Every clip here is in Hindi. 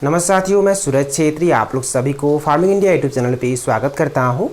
नमस्कार साथियों, मैं सूरज छेत्री आप लोग सभी को फार्मिंग इंडिया यूट्यूब चैनल पे स्वागत करता हूं।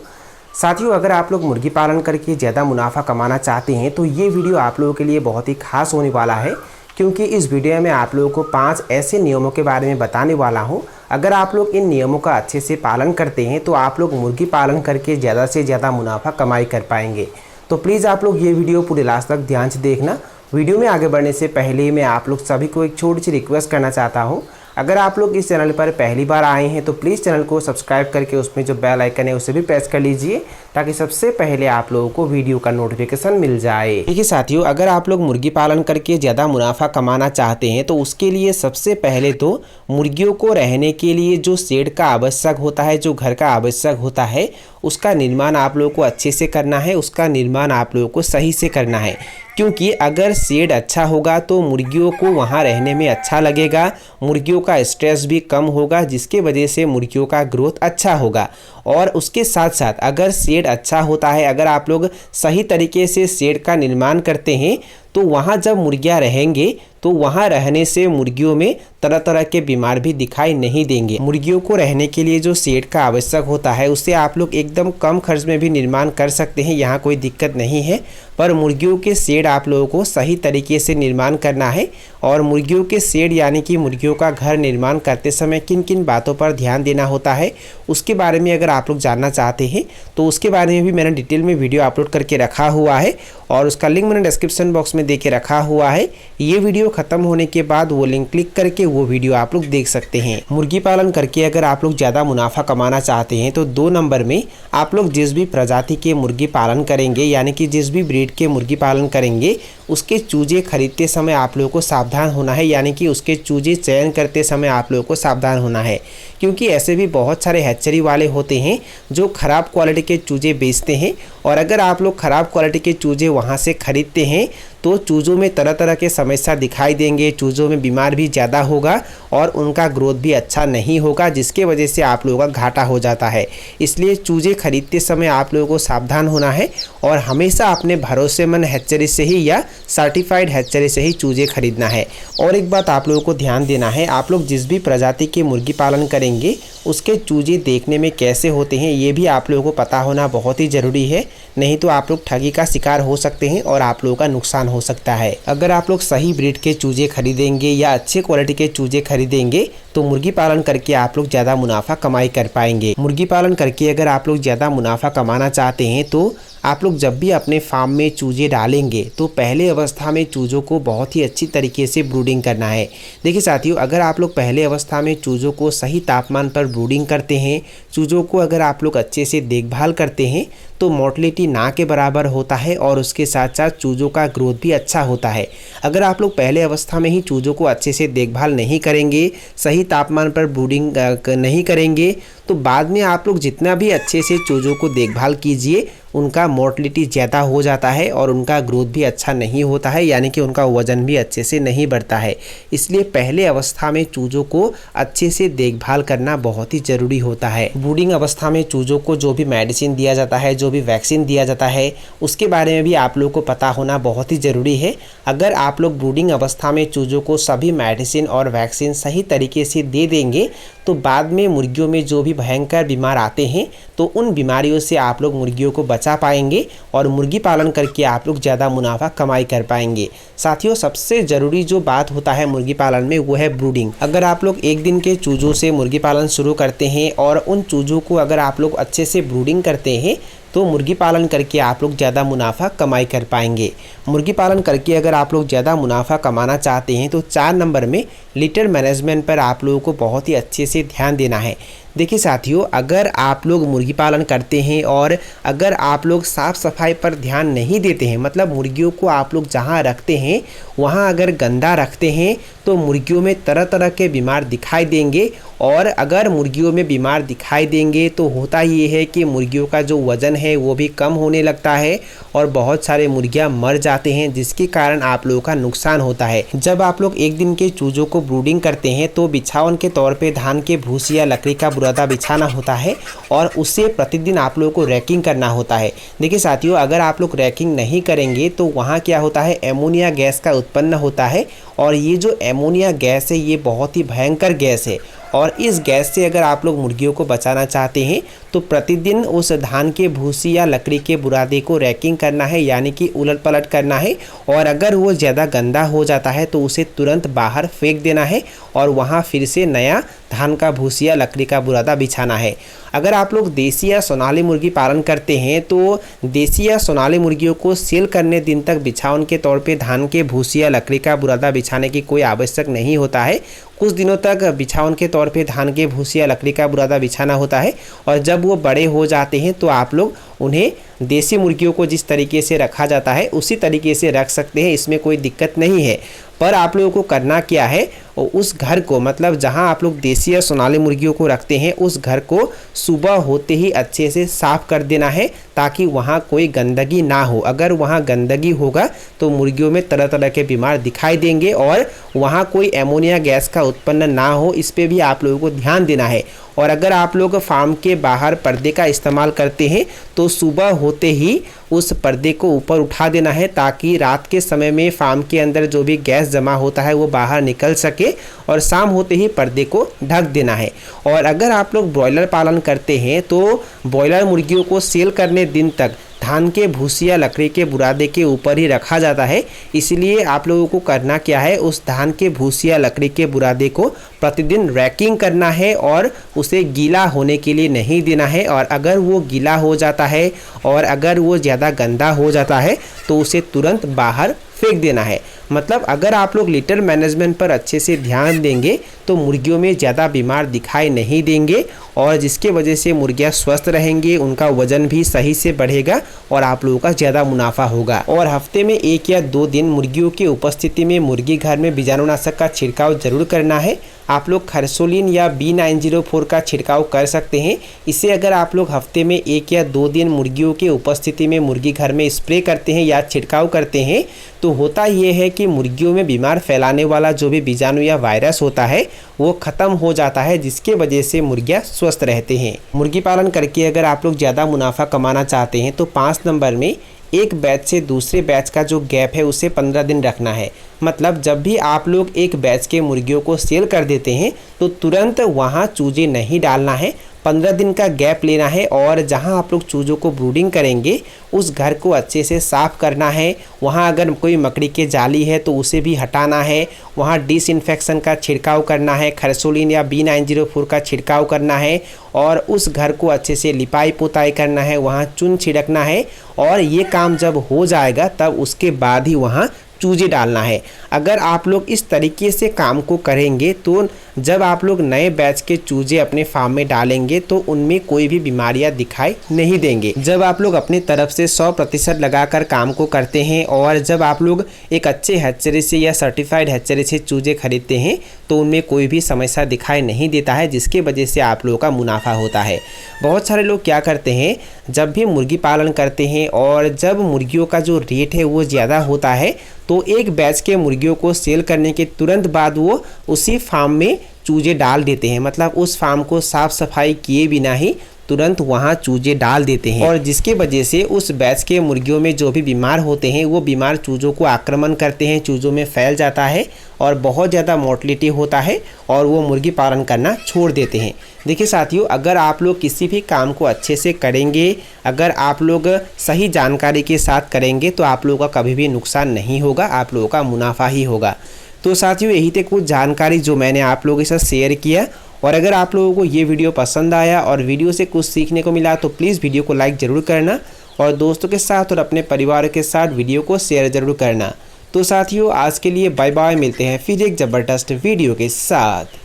साथियों, अगर आप लोग मुर्गी पालन करके ज़्यादा मुनाफा कमाना चाहते हैं तो ये वीडियो आप लोगों के लिए बहुत ही खास होने वाला है, क्योंकि इस वीडियो में आप लोगों को 5 ऐसे नियमों के बारे में बताने वाला हूँ। अगर आप लोग इन नियमों का अच्छे से पालन करते हैं तो आप लोग मुर्गी पालन करके ज़्यादा से ज़्यादा मुनाफा कमाई कर पाएंगे। तो प्लीज़ आप लोग ये वीडियो पूरे लास्ट तक ध्यान से देखना। वीडियो में आगे बढ़ने से पहले मैं आप लोग सभी को एक छोटी सी रिक्वेस्ट करना चाहता हूँ। अगर आप लोग इस चैनल पर पहली बार आए हैं तो प्लीज़ चैनल को सब्सक्राइब करके उसमें जो बेल आइकन है उसे भी प्रेस कर लीजिए, ताकि सबसे पहले आप लोगों को वीडियो का नोटिफिकेशन मिल जाए। ठीक है साथियों, अगर आप लोग मुर्गी पालन करके ज़्यादा मुनाफा कमाना चाहते हैं तो उसके लिए सबसे पहले तो मुर्गियों को रहने के लिए जो शेड का आवश्यक होता है, जो घर का आवश्यक होता है, उसका निर्माण आप लोगों को अच्छे से करना है। उसका निर्माण आप लोगों को सही से करना है, क्योंकि अगर शेड अच्छा होगा तो मुर्गियों को वहाँ रहने में अच्छा लगेगा, मुर्गियों का स्ट्रेस भी कम होगा, जिसके वजह से मुर्गियों का ग्रोथ अच्छा होगा। और उसके साथ साथ अगर शेड अच्छा होता है, अगर आप लोग सही तरीके से शेड का निर्माण करते हैं तो वहाँ जब मुर्गियाँ रहेंगे तो वहाँ रहने से मुर्गियों में तरह तरह के बीमार भी दिखाई नहीं देंगे। मुर्गियों को रहने के लिए जो शेड का आवश्यक होता है उससे आप लोग एकदम कम खर्च में भी निर्माण कर सकते हैं, यहाँ कोई दिक्कत नहीं है। पर मुर्गियों के शेड आप लोगों को सही तरीके से निर्माण करना है। और मुर्गियों के शेड यानी कि मुर्गियों का घर निर्माण करते समय किन किन बातों पर ध्यान देना होता है, उसके बारे में अगर आप लोग जानना चाहते हैं तो उसके बारे में भी मैंने डिटेल में वीडियो अपलोड करके रखा हुआ है, और उसका लिंक मैंने डिस्क्रिप्शन बॉक्स में दे के रखा हुआ है। ये वीडियो ख़त्म होने के बाद वो लिंक क्लिक करके वो वीडियो आप लोग देख सकते हैं। मुर्गी पालन करके अगर आप लोग ज़्यादा मुनाफा कमाना चाहते हैं तो 2 नंबर में आप लोग जिस भी प्रजाति के मुर्गी पालन करेंगे, यानी कि जिस भी ब्रीड के मुर्गी पालन करेंगे, उसके चूजे खरीदते समय आप लोगों को सावधान होना है, यानी कि उसके चूजे चयन करते समय आप लोगों को सावधान होना है। क्योंकि ऐसे भी बहुत सारे हैचरी वाले होते हैं जो ख़राब क्वालिटी के चूजे बेचते हैं, और अगर आप लोग ख़राब क्वालिटी के चूजे वहाँ से खरीदते हैं तो चूज़ों में तरह तरह के समस्या दिखाई देंगे, चूज़ों में बीमार भी ज़्यादा होगा और उनका ग्रोथ भी अच्छा नहीं होगा, जिसके वजह से आप लोगों का घाटा हो जाता है। इसलिए चूज़े खरीदते समय आप लोगों को सावधान होना है और हमेशा अपने भरोसेमंद हैचरी से ही या सर्टिफाइड हैचरी से ही चूज़े खरीदना है। और एक बात आप लोगों को ध्यान देना है, आप लोग जिस भी प्रजाति के मुर्गी पालन करेंगे उसके चूज़े देखने में कैसे होते हैं ये भी आप लोगों को पता होना बहुत ही ज़रूरी है, नहीं तो आप लोग ठगी का शिकार हो सकते हैं और आप लोगों का नुकसान हो सकता है। अगर आप लोग सही ब्रीड के चूजे खरीदेंगे या अच्छे क्वालिटी के चूजे खरीदेंगे तो मुर्गी पालन करके आप लोग ज़्यादा मुनाफा कमाई कर पाएंगे। मुर्गी पालन करके अगर आप लोग ज़्यादा मुनाफा कमाना चाहते हैं तो आप लोग जब भी अपने फार्म में चूजे डालेंगे तो पहले अवस्था में चूज़ों को बहुत ही अच्छी तरीके से ब्रूडिंग करना है। देखिए साथियों, अगर आप लोग पहले अवस्था में चूज़ों को सही तापमान पर ब्रूडिंग करते हैं, चूज़ों को अगर आप लोग अच्छे से देखभाल करते हैं तो मोर्टेलिटी ना के बराबर होता है और उसके साथ साथ चूज़ों का ग्रोथ भी अच्छा होता है। अगर आप लोग पहले अवस्था में ही चूज़ों को अच्छे से देखभाल नहीं करेंगे, सही तापमान पर ब्रूडिंग नहीं करेंगे, तो बाद में आप लोग जितना भी अच्छे से चूज़ों को देखभाल कीजिए उनका मोर्टेलिटी ज़्यादा हो जाता है और उनका ग्रोथ भी अच्छा नहीं होता है, यानी कि उनका वज़न भी अच्छे से नहीं बढ़ता है। इसलिए पहले अवस्था में चूज़ों को अच्छे से देखभाल करना बहुत ही ज़रूरी होता है। ब्रूडिंग अवस्था में चूज़ों को जो भी मेडिसिन दिया जाता है, जो भी वैक्सीन दिया जाता है, उसके बारे में भी आप लोग को पता होना बहुत ही ज़रूरी है। अगर आप लोग ब्रूडिंग अवस्था में चूज़ों को सभी मेडिसिन और वैक्सीन सही तरीके से दे देंगे तो बाद में मुर्गियों में जो भी भयंकर बीमार आते हैं तो उन बीमारियों से आप लोग मुर्गियों को बचा पाएंगे और मुर्गी पालन करके आप लोग ज़्यादा मुनाफा कमाई कर पाएंगे। साथियों, सबसे ज़रूरी जो बात होता है मुर्गी पालन में वो है ब्रूडिंग। अगर आप लोग एक दिन के चूज़ों से मुर्गी पालन शुरू करते हैं और उन चूज़ों को अगर आप लोग अच्छे से ब्रूडिंग करते हैं तो मुर्गी पालन करके आप लोग ज़्यादा मुनाफा कमाई कर पाएंगे। मुर्गी पालन करके अगर आप लोग ज़्यादा मुनाफा कमाना चाहते हैं तो 4 नंबर में लिटर मैनेजमेंट पर आप लोगों को बहुत ही अच्छे से ध्यान देना है। देखिए साथियों, अगर आप लोग मुर्गी पालन करते हैं और अगर आप लोग साफ़ सफाई पर ध्यान नहीं देते हैं, मतलब मुर्गियों को आप लोग जहाँ रखते हैं वहाँ अगर गंदा रखते हैं तो मुर्गियों में तरह तरह के बीमार दिखाई देंगे। और अगर मुर्गियों में बीमार दिखाई देंगे तो होता ये है कि मुर्गियों का जो वज़न है वो भी कम होने लगता है और बहुत सारे मुर्गियाँ मर जाते हैं, जिसके कारण आप लोगों का नुकसान होता है। जब आप लोग एक दिन के चूज़ों को ब्रूडिंग करते हैं तो बिछावन के तौर पे धान के भूसी या लकड़ी का बुरादा बिछाना होता है और उससे प्रतिदिन आप लोगों को रैकिंग करना होता है। देखिए साथियों, अगर आप लोग रैकिंग नहीं करेंगे तो वहाँ क्या होता है, एमोनिया गैस का उत्पन्न होता है और ये जो एमोनिया गैस है ये बहुत ही भयंकर गैस है और इस गैस से अगर आप लोग मुर्गियों को बचाना चाहते हैं तो प्रतिदिन उस धान के भूसी या लकड़ी के बुरादे को रैकिंग करना है, यानी कि उलट पलट करना है। और अगर वो ज़्यादा गंदा हो जाता है तो उसे तुरंत बाहर फेंक देना है और वहाँ फिर से नया धान का भूसी या लकड़ी का बुरादा बिछाना है। अगर आप लोग देसी या सोनाली मुर्गी पालन करते हैं तो देसी या सोनाली मुर्गियों को सेल करने दिन तक बिछावन के तौर पे धान के भूसी या लकड़ी का बुरादा बिछाने की कोई आवश्यक नहीं होता है। कुछ दिनों तक बिछावन के तौर पे धान के भूसी या लकड़ी का बुरादा बिछाना होता है और जब वो बड़े हो जाते हैं तो आप लोग उन्हें देसी मुर्गियों को जिस तरीके से रखा जाता है उसी तरीके से रख सकते हैं, इसमें कोई दिक्कत नहीं है। पर आप लोगों को करना क्या है, उस घर को मतलब जहां आप लोग देसी या सोनाली मुर्गियों को रखते हैं उस घर को सुबह होते ही अच्छे से साफ़ कर देना है ताकि वहां कोई गंदगी ना हो। अगर वहां गंदगी होगा तो मुर्गियों में तरह तरह के बीमार दिखाई देंगे और वहां कोई एमोनिया गैस का उत्पन्न ना हो, इस पे भी आप लोगों को ध्यान देना है। और अगर आप लोग फार्म के बाहर पर्दे का इस्तेमाल करते हैं तो सुबह होते ही उस पर्दे को ऊपर उठा देना है ताकि रात के समय में फार्म के अंदर जो भी गैस जमा होता है वो बाहर निकल सके और शाम होते ही पर्दे को ढक देना है। और अगर आप लोग ब्रॉयलर पालन करते हैं तो ब्रॉयलर मुर्गियों को सेल करने दिन तक धान के भूसी या लकड़ी के बुरादे के ऊपर ही रखा जाता है। इसलिए आप लोगों को करना क्या है, उस धान के भूसी या लकड़ी के बुरादे को प्रतिदिन रैकिंग करना है और उसे गीला होने के लिए नहीं देना है। और अगर वो गीला हो जाता है और अगर वो ज़्यादा गंदा हो जाता है तो उसे तुरंत बाहर फेंक देना है। मतलब अगर आप लोग लिटर मैनेजमेंट पर अच्छे से ध्यान देंगे तो मुर्गियों में ज़्यादा बीमार दिखाई नहीं देंगे और जिसके वजह से मुर्गियाँ स्वस्थ रहेंगे, उनका वजन भी सही से बढ़ेगा और आप लोगों का ज़्यादा मुनाफा होगा। और हफ्ते में 1 या 2 दिन मुर्गियों की उपस्थिति में मुर्गी घर में बीजाणुनाशक का छिड़काव जरूर करना है। आप लोग खरसोलिन या B904 का छिड़काव कर सकते हैं। इसे अगर आप लोग हफ्ते में 1 या 2 दिन मुर्गियों के उपस्थिति में मुर्गी घर में स्प्रे करते हैं या छिड़काव करते हैं तो होता ये है कि मुर्गियों में बीमार फैलाने वाला जो भी बीजाणु या वायरस होता है वो ख़त्म हो जाता है, जिसके वजह से मुर्गियाँ स्वस्थ रहते हैं। मुर्गी पालन करके अगर आप लोग ज़्यादा मुनाफा कमाना चाहते हैं तो 5 नंबर में एक बैच से दूसरे बैच का जो गैप है उसे 15 दिन रखना है। मतलब जब भी आप लोग एक बैच के मुर्गियों को सेल कर देते हैं तो तुरंत वहाँ चूजे नहीं डालना है, 15 दिन का गैप लेना है और जहाँ आप लोग चूज़ों को ब्रूडिंग करेंगे उस घर को अच्छे से साफ़ करना है। वहाँ अगर कोई मकड़ी के जाली है तो उसे भी हटाना है, वहाँ डिसइंफेक्शन का छिड़काव करना है, खरसोलिन या B904 का छिड़काव करना है और उस घर को अच्छे से लिपाई पोताई करना है, वहाँ चून छिड़कना है। और ये काम जब हो जाएगा तब उसके बाद ही वहाँ चूजे डालना है। अगर आप लोग इस तरीके से काम को करेंगे तो जब आप लोग नए बैच के चूजे अपने फार्म में डालेंगे तो उनमें कोई भी बीमारियां दिखाई नहीं देंगे। जब आप लोग अपनी तरफ से 100% लगाकर काम को करते हैं और जब आप लोग एक अच्छे हैचरी से या सर्टिफाइड हैचरी से चूजे खरीदते हैं तो उनमें कोई भी समस्या दिखाई नहीं देता है, जिसके वजह से आप लोगों का मुनाफा होता है। बहुत सारे लोग क्या करते हैं, जब भी मुर्गी पालन करते हैं और जब मुर्गियों का जो रेट है वो ज़्यादा होता है तो एक बैच के मुर्गियों को सेल करने के तुरंत बाद वो उसी फार्म में चूजे डाल देते हैं। मतलब उस फार्म को साफ़ सफाई किए बिना ही तुरंत वहाँ चूजे डाल देते हैं और जिसके वजह से उस बैच के मुर्गियों में जो भी बीमार होते हैं वो बीमार चूज़ों को आक्रमण करते हैं, चूज़ों में फैल जाता है और बहुत ज़्यादा मोर्टलिटी होता है और वो मुर्गी पालन करना छोड़ देते हैं। देखिए साथियों, अगर आप लोग किसी भी काम को अच्छे से करेंगे, अगर आप लोग सही जानकारी के साथ करेंगे तो आप लोगों का कभी भी नुकसान नहीं होगा, आप लोगों का मुनाफा ही होगा। तो साथियों, यही थे कुछ जानकारी जो मैंने आप लोगों के साथ शेयर किया। और अगर आप लोगों को ये वीडियो पसंद आया और वीडियो से कुछ सीखने को मिला तो प्लीज़ वीडियो को लाइक ज़रूर करना और दोस्तों के साथ और अपने परिवार के साथ वीडियो को शेयर ज़रूर करना। तो साथियों, आज के लिए बाय बाय, मिलते हैं फिर एक ज़बरदस्त वीडियो के साथ।